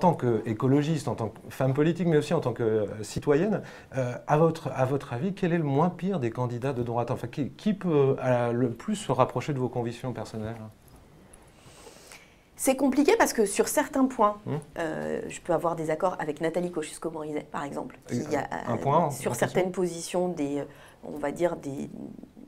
tant qu'écologiste, en tant que femme politique, mais aussi en tant que citoyenne, à votre avis, quel est le moins pire des candidats de droite? Enfin, qui peut le plus se rapprocher de vos convictions personnelles? C'est compliqué parce que sur certains points, je peux avoir des accords avec Nathalie Kosciusko-Morizet, par exemple, qui a sur certaines positions on va dire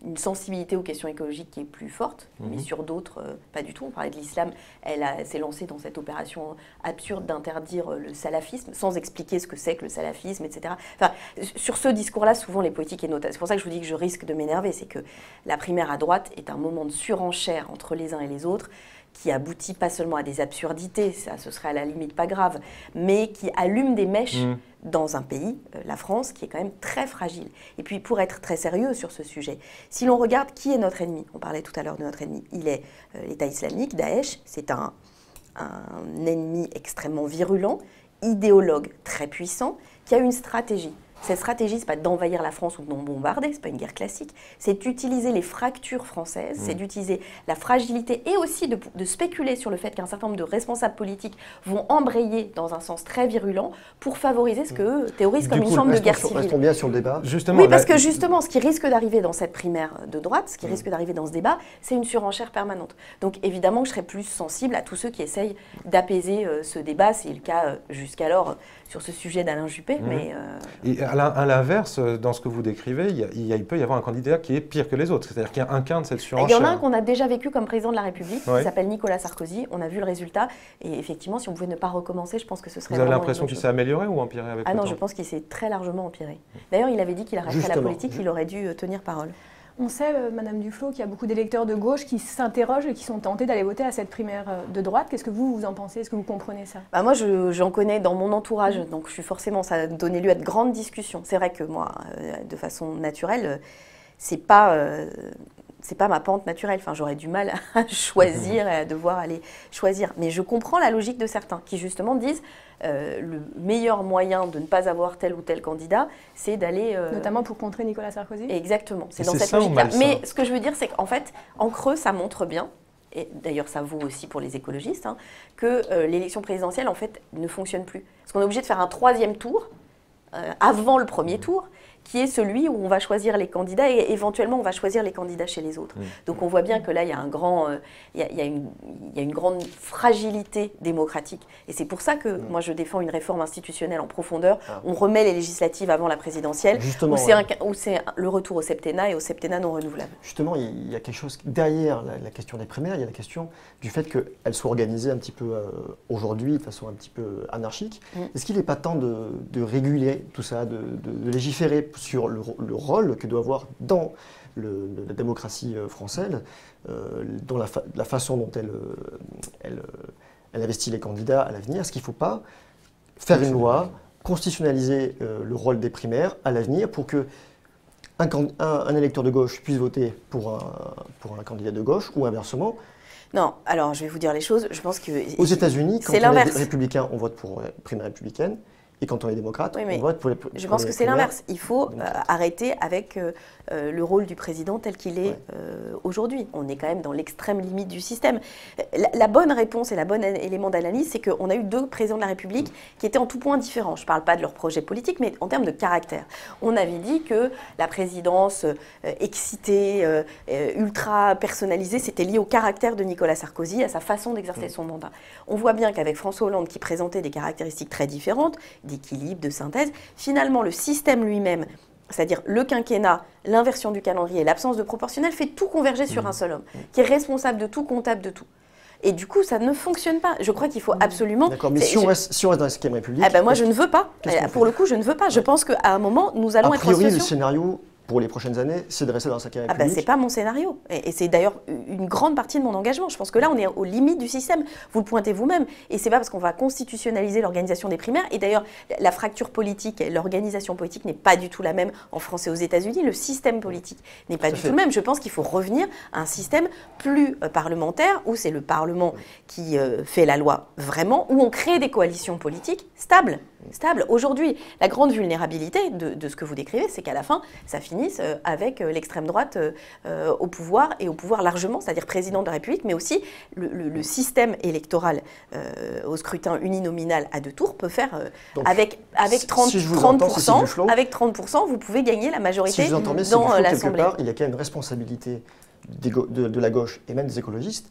une sensibilité aux questions écologiques qui est plus forte, mais sur d'autres, pas du tout. On parlait de l'islam, elle s'est lancée dans cette opération absurde d'interdire le salafisme, sans expliquer ce que c'est que le salafisme, etc. Enfin, sur ce discours-là, souvent les politiques, et notamment, c'est pour ça que je vous dis que je risque de m'énerver, c'est que la primaire à droite est un moment de surenchère entre les uns et les autres, qui aboutit pas seulement à des absurdités, ça ce serait à la limite pas grave, mais qui allume des mèches dans un pays, la France, qui est quand même très fragile. Et puis pour être très sérieux sur ce sujet, si l'on regarde qui est notre ennemi, on parlait tout à l'heure de notre ennemi, il est l'État islamique, Daesh, c'est un ennemi extrêmement virulent, idéologue très puissant, qui a une stratégie. Cette stratégie, ce n'est pas d'envahir la France ou de non bombarder, ce n'est pas une guerre classique, c'est d'utiliser les fractures françaises, c'est d'utiliser la fragilité et aussi de spéculer sur le fait qu'un certain nombre de responsables politiques vont embrayer dans un sens très virulent pour favoriser ce qu'eux théorisent comme une forme de guerre civile. Restons bien sur le débat. Justement, oui, parce que justement, ce qui risque d'arriver dans cette primaire de droite, ce qui risque d'arriver dans ce débat, c'est une surenchère permanente. Donc évidemment, je serais plus sensible à tous ceux qui essayent d'apaiser ce débat, c'est le cas jusqu'alors sur ce sujet d'Alain Juppé. Mais Et à l'inverse, dans ce que vous décrivez, il peut y avoir un candidat qui est pire que les autres. C'est-à-dire qu'il incarne cette surenchère. Il y en a un qu'on a déjà vécu comme président de la République, qui s'appelle Nicolas Sarkozy. On a vu le résultat. Et effectivement, si on pouvait ne pas recommencer, je pense que ce serait. Vous avez l'impression qu'il s'est amélioré ou empiré avec le temps? Ah non, je pense qu'il s'est très largement empiré. D'ailleurs, il avait dit qu'il arrêterait la politique, il aurait dû tenir parole. On sait, Madame Duflot, qu'il y a beaucoup d'électeurs de gauche qui s'interrogent et qui sont tentés d'aller voter à cette primaire de droite. Qu'est-ce que vous en pensez? Est-ce que vous comprenez ça? Moi, j'en connais dans mon entourage, donc je suis forcément, ça a donné lieu à de grandes discussions. C'est vrai que moi, de façon naturelle, c'est pas ma pente naturelle. Enfin, j'aurais du mal à choisir et à devoir aller choisir. Mais je comprends la logique de certains qui, justement, disent le meilleur moyen de ne pas avoir tel ou tel candidat, c'est d'aller... Notamment pour contrer Nicolas Sarkozy? Exactement. C'est dans cette logique-là. Mais ce que je veux dire, c'est qu'en fait, en creux, ça montre bien, et d'ailleurs ça vaut aussi pour les écologistes, que l'élection présidentielle, en fait, ne fonctionne plus. Parce qu'on est obligé de faire un troisième tour, avant le premier tour, qui est celui où on va choisir les candidats et éventuellement on va choisir les candidats chez les autres. Donc on voit bien que là il y a une grande fragilité démocratique et c'est pour ça que moi je défends une réforme institutionnelle en profondeur. On remet les législatives avant la présidentielle, où c'est le retour au septennat et au septennat non renouvelable. Justement, il y a quelque chose derrière la question des primaires, il y a la question du fait qu'elles soient organisées un petit peu aujourd'hui de façon un petit peu anarchique. Est-ce qu'il n'est pas temps de réguler tout ça, de légiférer sur le rôle que doit avoir dans la démocratie française, dans la façon dont elle investit les candidats à l'avenir? Est-ce qu'il ne faut pas faire une loi, constitutionnaliser le rôle des primaires à l'avenir pour que un électeur de gauche puisse voter pour un candidat de gauche ou inversement? Non, alors je vais vous dire les choses, je pense que... Aux États-Unis, quand on est républicain, on vote pour primaire républicaine. Et quand on est démocrate, on vote pour les primaires. Je pense que c'est l'inverse. Il faut arrêter avec le rôle du président tel qu'il est aujourd'hui. On est quand même dans l'extrême limite du système. La bonne réponse et la bonne élément d'analyse, c'est qu'on a eu deux présidents de la République qui étaient en tout point différents. Je ne parle pas de leur projet politique, mais en termes de caractère. On avait dit que la présidence excitée, ultra personnalisée, c'était lié au caractère de Nicolas Sarkozy, à sa façon d'exercer son mandat. On voit bien qu'avec François Hollande, qui présentait des caractéristiques très différentes, d'équilibre, de synthèse, finalement le système lui-même, c'est-à-dire le quinquennat, l'inversion du calendrier, l'absence de proportionnel, fait tout converger sur un seul homme, qui est responsable de tout, comptable de tout. Et du coup, ça ne fonctionne pas. Je crois qu'il faut absolument... D'accord, mais si on reste dans la 5e République... moi, je ne veux pas. Pour le coup, je ne veux pas. Je pense qu'à un moment, nous allons être en situation... A priori, le scénario... pour les prochaines années, c'est de rester dans la 5e République. C'est pas mon scénario. Et c'est d'ailleurs une grande partie de mon engagement. Je pense que là, on est aux limites du système. Vous le pointez vous-même. Et c'est pas parce qu'on va constitutionnaliser l'organisation des primaires. Et d'ailleurs, la fracture politique et l'organisation politique n'est pas du tout la même en France et aux États-Unis. Le système politique n'est pas du tout le même. Je pense qu'il faut revenir à un système plus parlementaire, où c'est le Parlement qui fait la loi vraiment, où on crée des coalitions politiques stables. Aujourd'hui, la grande vulnérabilité de ce que vous décrivez, c'est qu'à la fin, ça finit finisse avec l'extrême droite au pouvoir et au pouvoir largement, c'est-à-dire président de la République, mais aussi le système électoral au scrutin uninominal à 2 tours peut faire Donc, avec 30%, avec 30%, vous pouvez gagner la majorité dans l'Assemblée. Il y a quand même une responsabilité de la gauche et même des écologistes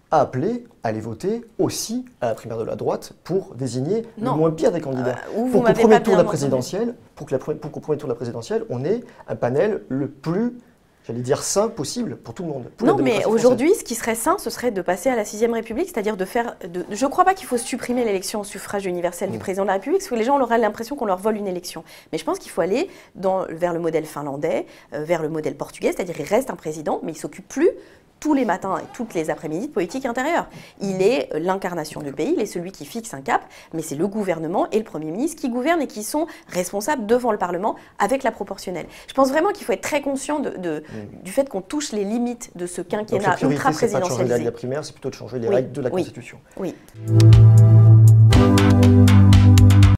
à appeler à aller voter aussi à la primaire de la droite pour désigner le moins pire des candidats. Pour qu'au premier tour de la présidentielle, on ait un panel le plus, j'allais dire, sain possible pour tout le monde. Non, mais aujourd'hui, ce qui serait sain, ce serait de passer à la 6e République, c'est-à-dire de faire... je ne crois pas qu'il faut supprimer l'élection au suffrage universel du président de la République, parce que les gens auraient l'impression qu'on leur vole une élection. Mais je pense qu'il faut aller vers le modèle finlandais, vers le modèle portugais, c'est-à-dire il reste un président, mais il ne s'occupe plus tous les matins et toutes les après-midi de politique intérieure. Il est l'incarnation du pays, il est celui qui fixe un cap, mais c'est le gouvernement et le Premier ministre qui gouvernent et qui sont responsables devant le Parlement avec la proportionnelle. Je pense vraiment qu'il faut être très conscient du fait qu'on touche les limites de ce quinquennat ultra-présidentialisé. Donc la priorité, c'est pas de changer les règles de la primaire, c'est plutôt de changer les règles de la Constitution. Oui.